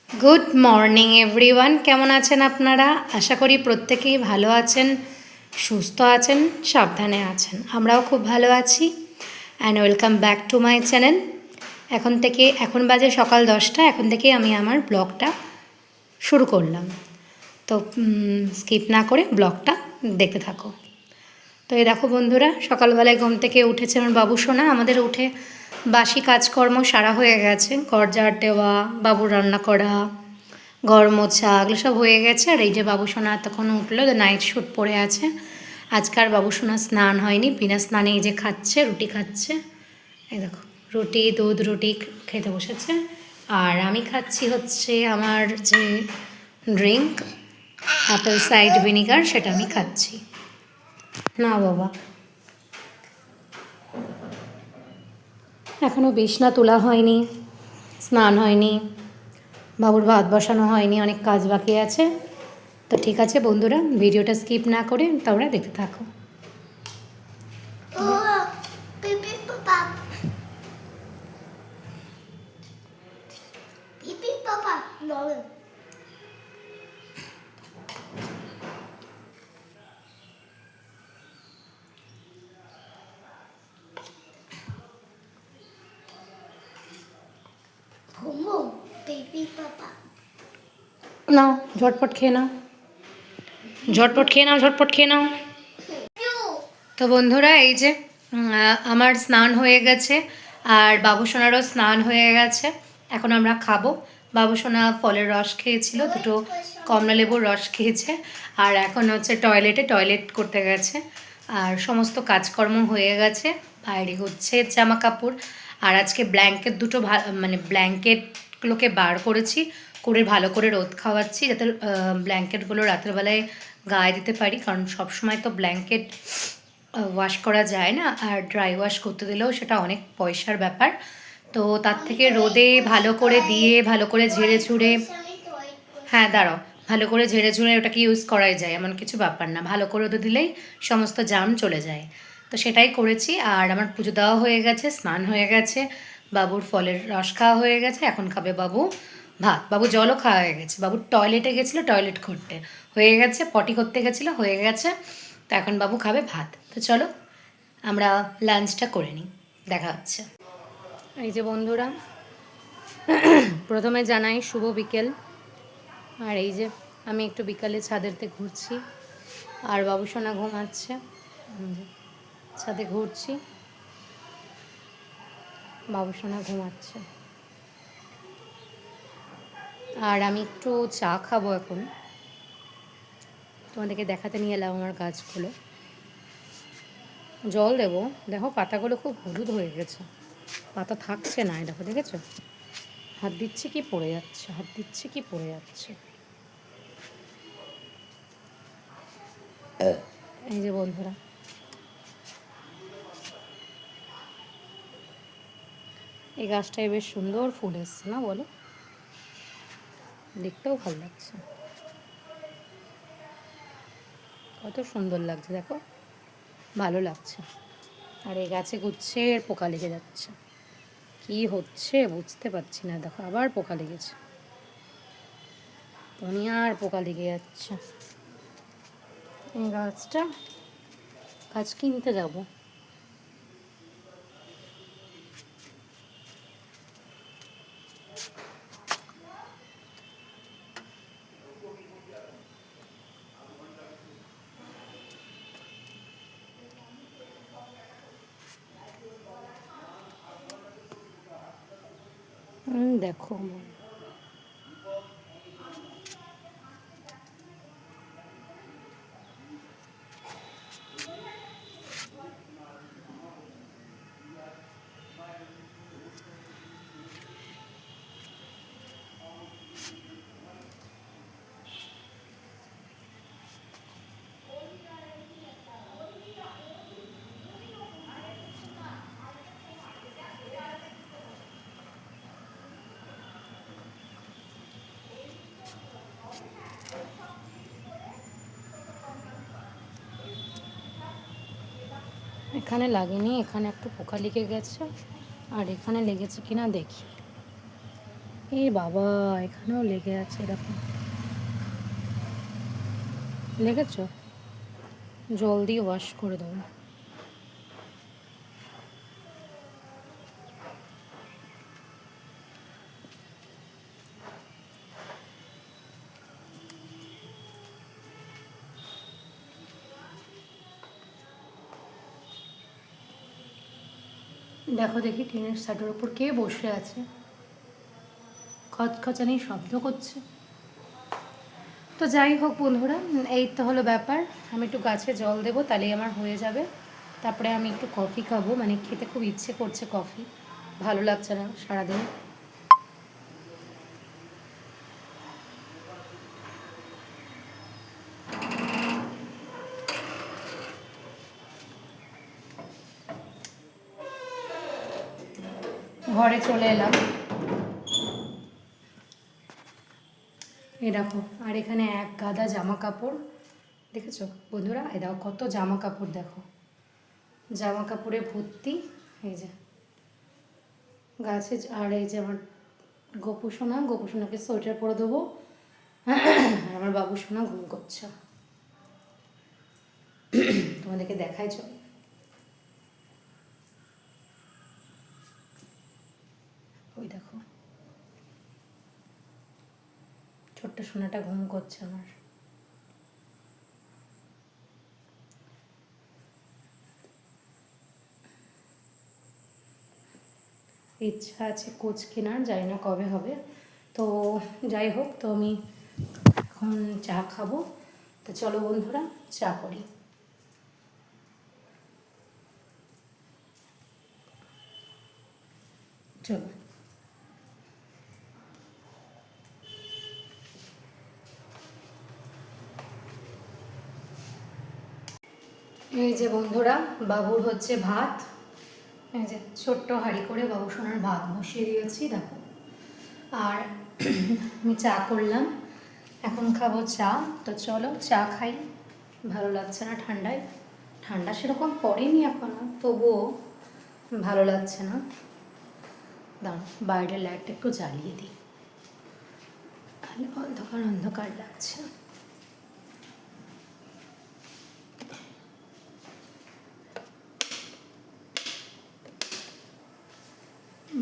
Good morning everyone, কেমন আছেন আপনারা? আশা করি প্রত্যেকেই ভালো আছেন, সুস্থ আছেন, সাবধানে আছেন। আমরাও খুব ভালো আছি। And welcome back to my channel. এখন বাজে সকাল 10টা। এখন থেকে আমি আমার ব্লগটা শুরু করলাম। তো স্কিপ না করে ব্লগটা দেখতে থাকো। তো এই দেখো বন্ধুরা, সকালবেলায় ঘুম থেকে উঠেছে আমার বাবু সোনা। আমাদের উঠে বাসি কাজকর্ম সারা হয়ে গেছে। ঘর ঝাড় দেওয়া, বাবুর রান্না করা, ঘর মোছা, এগুলো সব হয়ে গেছে। আর এই যে বাবু সোনা তখন উঠলো, নাইট শ্যুট পরে আছে। আজকাল বাবু সোনা স্নান হয়নি, বিনা স্নানে এই যে খাচ্ছে, রুটি খাচ্ছে। এই দেখো, রুটি, দুধ রুটি খেতে বসেছে। আর আমি খাচ্ছি হচ্ছে আমার যে ড্রিঙ্ক, অ্যাপেল সাইড ভিনিগার, সেটা আমি খাচ্ছি। না বাবা, এখনও বিছনা তোলা হয়নি, স্নান হয়নি, বাবুর ভাত বসানো হয়নি, অনেক কাজ বাকি আছে। তো ঠিক আছে বন্ধুরা, ভিডিওটা স্কিপ না করে তোমরা দেখতে থাকো। নাও ঝটপট খেয়ে নাও, ঝটপট খেয়ে নাও, ঝটপট খেয়ে নাও। তো বন্ধুরা, এই যে আমার স্নান হয়ে গেছে আর বাবু সোনারও স্নান হয়ে গেছে। এখন আমরা খাবো। বাবু সোনা ফলের রস খেয়েছিল, দুটো কমলা লেবুর রস খেয়েছে। আর এখন হচ্ছে টয়লেট করতে গেছে। আর সমস্ত কাজকর্ম হয়ে গেছে, বাইরে হচ্ছে জামা কাপড়। আর আজকে ব্ল্যাঙ্কেট দুটো মানে ব্ল্যাঙ্কেটগুলোকে বার করেছি, করে ভালো করে রোদ খাওয়াচ্ছি, যাতে ব্ল্যাঙ্কেটগুলো রাতের বেলায় গায়ে দিতে পারি। কারণ সবসময় তো ব্ল্যাঙ্কেট ওয়াশ করা যায় না, আর ড্রাই ওয়াশ করতে দিলেও সেটা অনেক পয়সার ব্যাপার। তো তার থেকে রোদে ভালো করে দিয়ে, ভালো করে ঝেড়ে ঝুড়ে, হ্যাঁ দাঁড়াও, ভালো করে ঝেড়ে ঝুড়ে ওটাকে ইউজ করাই যায়, এমন কিছু ব্যাপার না। ভালো করে রোদে দিলেই সমস্ত জার্ম চলে যায়। তো সেটাই করেছি। আর আমার পুজো দেওয়া হয়ে গেছে, স্নান হয়ে গেছে, বাবুর ফলের রস খাওয়া হয়ে গেছে। এখন খাবে বাবু ভাত। বাবু জলও খাওয়া হয়ে গেছে। বাবু টয়লেটে গেছিলো, টয়লেট করতে হয়ে গেছে, পটি করতে গেছিলো, হয়ে গেছে। তো এখন বাবু খাবে ভাত। তো চলো আমরা লাঞ্চটা করে নিই, দেখা হচ্ছে। এই যে বন্ধুরা, প্রথমে জানাই শুভ বিকেল। আর এই যে আমি একটু বিকালে ছাদেরতে ঘুরছি, আর বাবু সোনা ঘুমাচ্ছে। ছাদে ঘুরছি, বাবু সোনা ঘুমাচ্ছে। আর আমি একটু চা খাবো এখন, তোমাদেরকে দেখাতে নিয়ে এলাম আমার গাছগুলো। জল দেবো, দেখো পাতাগুলো খুব হলুদ হয়ে গেছে, পাতা থাকছে না। দেখো, দেখেছো? হাত দিচ্ছে কি পড়ে যাচ্ছে, হাত দিচ্ছে কি পড়ে যাচ্ছে। এই যে বন্ধুরা, এই গাছটায় বেশ সুন্দর ফুল এসছে না, বলো? দেখতেও ভালো লাগছে, কত সুন্দর লাগছে দেখো, ভালো লাগছে। আর এই গাছে গুচ্ছের পোকা লেগে যাচ্ছে, কি হচ্ছে বুঝতে পারছি না। দেখো আবার পোকা লেগেছে, দুনিয়ার পোকা লেগে যাচ্ছে। এই গাছ কিনতে যাবো। দেখো এখানে লাগেনি, এখানে একটু পোকা লেগে গেছে। আর এখানে লেগেছে কিনা দেখি। এ বাবা, এখানেও লেগে আছে, এরকম লেগেছ, জল দিয়ে ওয়াশ করে দেবো। দেখো দেখি টিনের ছাদের উপর কে বসে আছে, খচখচানি শব্দ করছে। তো যাই হোক বন্ধুরা, এই তো হলো ব্যাপার। আমি একটু গাছে জল দেবো, তাহলেই আমার হয়ে যাবে। তারপরে আমি একটু কফি খাবো, মানে খেতে খুব ইচ্ছে করছে কফি, ভালো লাগছে না সারাদিন। ঘরে চলে এলাম, এই দেখো, আর এখানে এক গাদা জামা কাপড়, দেখেছো বন্ধুরা? এই দেখো কত জামা কাপড়, দেখো জামা কাপড়ে ভর্তি। এই যে গাছে, আর এই যে আমার গোপুসোনাকে সোয়েটার পরে দেবো, আর আমার বাবু সোনা ঘুম করছে। তোমাদেরকে দেখাই চল, ওই দেখো ছোট্ট সোনাটা ঘুম করছে আমার। ইচ্ছা আছে কোচ কেনার, জানি না কবে হবে। তো যাই হোক, তো আমি এখন চা খাবো। তো চলো বন্ধুরা, চা করি। চলো, এই যে বন্ধুরা, বাবুর হচ্ছে ভাত, এই যে ছোট্ট হাঁড়ি করে বাবু সোনার ভাত বসিয়ে দিয়েছি, দেখো। আর আমি চা করলাম, এখন খাবো চা। তো চলো চা খাই, ভালো লাগছে না ঠান্ডায়, ঠান্ডা সেরকম পড়েনি এখনো, তবুও ভালো লাগছে না। দাঁড়াও, বাইরের লাইটটা একটু জ্বালিয়ে দিই, তাহলে অন্ধকার অন্ধকার লাগছে।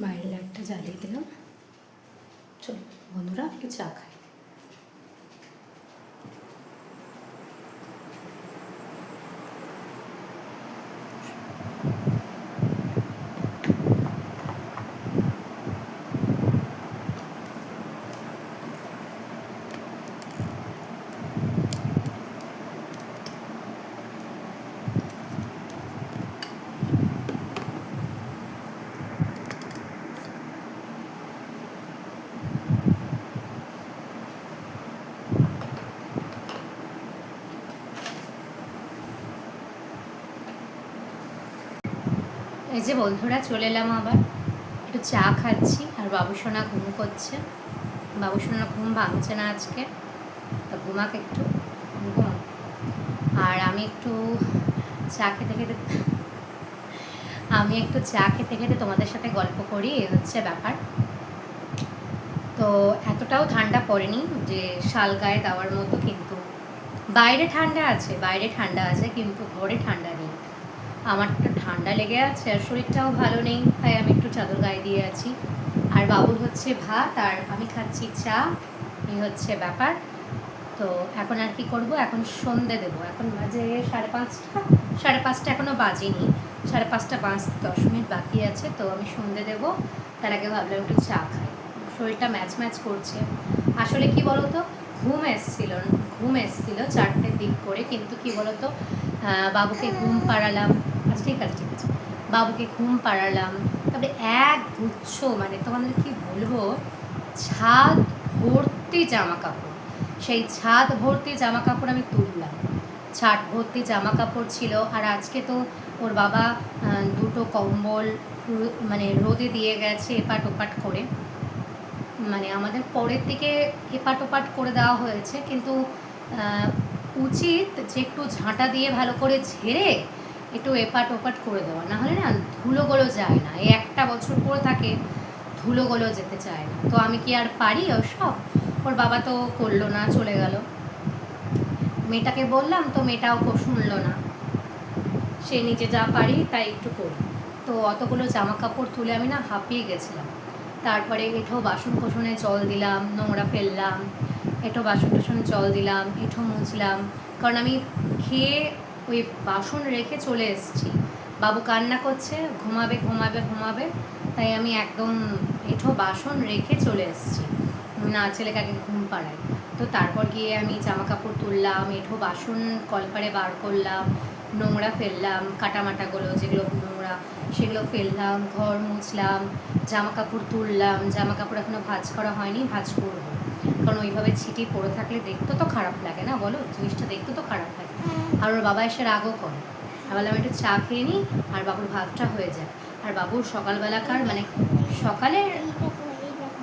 বাইরের লাইটটা জ্বালিয়ে দিলাম। চলো বন্ধুরা, একটু চা খাই। এই যে বন্ধুরা, চলে এলাম আবার, একটু চা খাচ্ছি, আর বাবুসোনা ঘুম করছে। বাবুসোনা ঘুম ভাঙছে না আজকে, তা ঘুমাক একটু, ঘুম। আর আমি একটু চা খেতে খেতে তোমাদের সাথে গল্প করি, এই হচ্ছে ব্যাপার। তো এতটাও ঠান্ডা পড়েনি যে শাল গায়ে দেওয়ার মতো, কিন্তু বাইরে ঠান্ডা আছে, কিন্তু ঘরে ঠান্ডা নেই। আমার একটু ঠান্ডা লেগে আছে, আর শরীরটাও ভালো নেই, তাই আমি একটু চাদর গায়ে দিয়ে আছি। আর বাবুর হচ্ছে ভাত, আর আমি খাচ্ছি চা, এই হচ্ছে ব্যাপার। তো এখন আর কি করব, এখন সন্ধে দেবো। এখন বাজে 5:30, 5:30 এখনও বাজেনি, 5:30 বাকি আছে। তো আমি সন্ধে দেবো, তার আগে ভাবলাম একটু চা খাই। শরীরটা ম্যাচ করছে। আসলে কি বলতো, ঘুম এসছিল 4টের দিক করে, কিন্তু কি বলতো, বাবুকে ঘুম পাড়ালাম। আচ্ছা ঠিক আছে, বাবুকে ঘুম পাড়ালাম, তারপরে এক গুচ্ছ, মানে তোমাদের কি বলবো, ছাদ ভর্তি জামা কাপড়। সেই ছাদ ভর্তি জামা কাপড় আমি তুললাম, ছাদ ভর্তি জামা কাপড় ছিল। আর আজকে তো ওর বাবা দুটো কম্বল মানে রোদে দিয়ে গেছে এপাট ওপাট করে, মানে আমাদের পরের দিকে এপাট ওপাট করে দেওয়া হয়েছে, কিন্তু উচিত যে একটু ঝাঁটা দিয়ে ভালো করে ঝেড়ে একটু এপাট ওপাট করে দেওয়া, নাহলে না ধুলোগুলো যায় না, এই একটা বছর পরে থাকে। ধুলোগুলো যেতে চায় না। তো আমি কি আর পারি ওসব? ওর বাবা তো করলো না, চলে গেল। মেয়েটাকে বললাম তো মেয়েটাও শুনলো না, সে নিজে যা পারি তাই একটু করি। তো অতগুলো জামা কাপড় তুলে আমি না হাঁপিয়ে গেছিলাম। তারপরে এঁঠো বাসন কোসনে জল দিলাম, নোংরা ফেললাম, এঁঠো বাসন কোসনে জল দিলাম, এঁঠো মুছলাম। কারণ আমি খেয়ে ওই বাসন রেখে চলে এসেছি, বাবু কান্না করছে, ঘুমাবে ঘুমাবে ঘুমাবে, তাই আমি একদম এঁঠো বাসন রেখে চলে এসেছি না, ছেলেকে আগে ঘুম পাড়াই। তো তারপর গিয়ে আমি জামা কাপড় তুললাম, এঁঠো বাসন কলপারে বার করলাম, নোংরা ফেললাম, কাটামাটাগুলো যেগুলো নোংরা সেগুলো ফেললাম, ঘর মুছলাম, জামা কাপড় তুললাম। জামা কাপড় এখনও ভাঁজ করা হয়নি, ভাঁজ করবো। কারণ ওইভাবে ছিটি পড়ে থাকলে দেখতে তো খারাপ লাগে না, বলো, জিনিসটা দেখতে তো খারাপ লাগে। আর ওর বাবা এসে রাগও করে। আমি বললাম একটু চা খেয়ে নিই আর বাবুর ভাতটা হয়ে যায়। আর বাবুর সকালবেলাকার মানে সকালের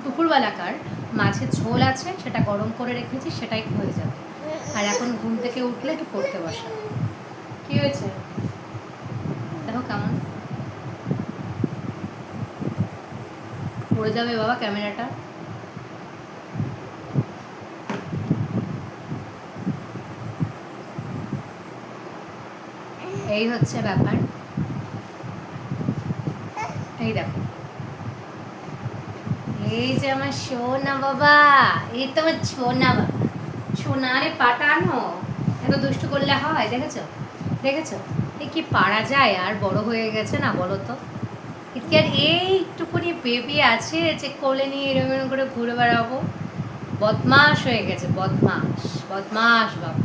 দুপুরবেলাকার মাছের ঝোল আছে, সেটা গরম করে রেখেছি, সেটাই হয়ে যাবে। আর এখন ঘুম থেকে উঠলে একটু পড়তে বসা। কি হয়েছে দেখো কেমন পড়ে যাবে বাবা ক্যামেরাটা। এই হচ্ছে ব্যাপার। এই দেখো, এই যে আমার সোনা বাবা, এই তো আমার সোনা বাবা, সোনারে পাঠানো। এত দুষ্টু করলে হয়? দেখেছো দেখেছো, এই কি পারা যায়? আর বড় হয়ে গেছে না, বলো তো। কি আর এইটুকুনি বেবি আছে যে কোলে নিয়ে এরকম করে ঘুরে বেড়াবো? বদমাস হয়ে গেছে, বদমাস বদমাস বাবু।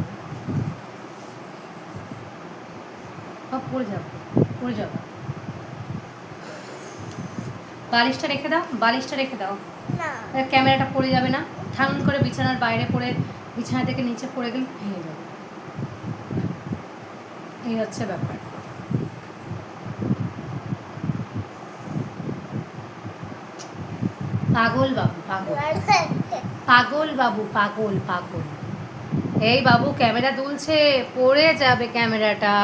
পড়ে যাবো, পড়ে যাবো। বালিশটা রেখে দাও, বালিশটা রেখে দাও, ক্যামেরাটা পড়ে যাবে না। ঠাং করে বিছানার বাইরে পড়ে, বিছানা থেকে নিচে পড়ে গেলে ভেঙে যাবে। এই হচ্ছে ব্যাপার। পাগল বাবু, পাগল পাগল বাবু, পাগল পাগল। এই বাবু ক্যামেরা দুলছে, পড়ে যাবে ক্যামেরাটা।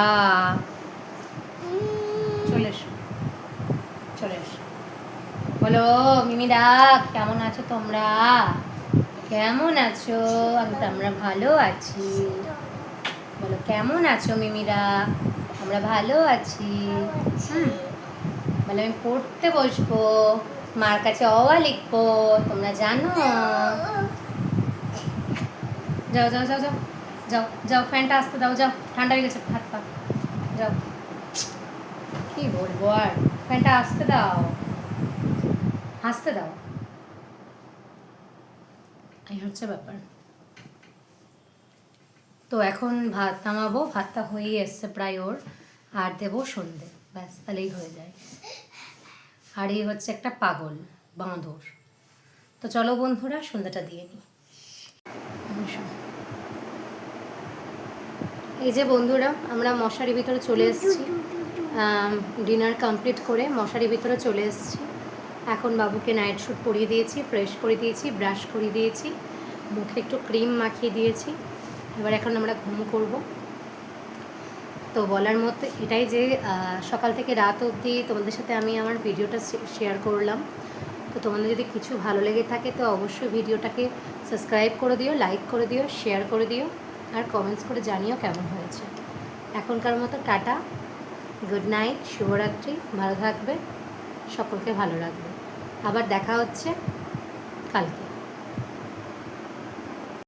চলে এসো, চলে এসো। বলো মিমিরা, কেমন আছো তোমরা? কেমন আছো? আমরা ভালো আছি। বলো কেমন আছো মিমিরা? আমরা ভালো আছি। বলে আমি পড়তে বসবো, মার কাছে অওয়া লিখবো, তোমরা জানো। যাও যাও যাও যাও যাও যাও, ফ্যানটা আসতে দাও, যাও, ঠান্ডা হয়ে গেছে হাত পা, যাও। কি বলবো আর, ফ্যানটা আসতে দাও, আসতে দাও। এই হচ্ছে ব্যাপার। তো এখন ভাত নামাবো, ভাতটা হয়েই এসছে প্রায় ওর, আর দেবো সন্ধে, ব্যাস তাহলেই হয়ে যায়। আর এই হচ্ছে একটা পাগল বাঁদর। তো চলো বন্ধুরা, সন্ধ্যাটা দিয়ে নিই। এই যে বন্ধুরা, আমরা মশারির ভিতরে চলে এসেছি, ডিনার কমপ্লিট করে মশারির ভিতরে চলে এসেছি। এখন বাবুকে নাইট স্যুট পরিয়ে দিয়েছি, ফ্রেশ করে দিয়েছি, ব্রাশ করে দিয়েছি, মুখে একটু ক্রিম মাখিয়ে দিয়েছি। এবার এখন আমরা ঘুম করব। তো বলার মধ্যে এটাই যে সকাল থেকে রাত অবধি তোমাদের সাথে আমি আমার ভিডিওটা শেয়ার করলাম। তো তোমাদের যদি কিছু ভালো লেগে থাকে তো অবশ্যই ভিডিওটাকে সাবস্ক্রাইব করে দিও, লাইক করে দিও, শেয়ার করে দিও, আর কমেন্টস করে জানিও কেমন হয়েছে। এখনকার মতো টাটা, গুড নাইট, শুভরাত্রি, ভালো থাকবে, সকলকে ভালো রাখবে। আবার দেখা হচ্ছে কালকে।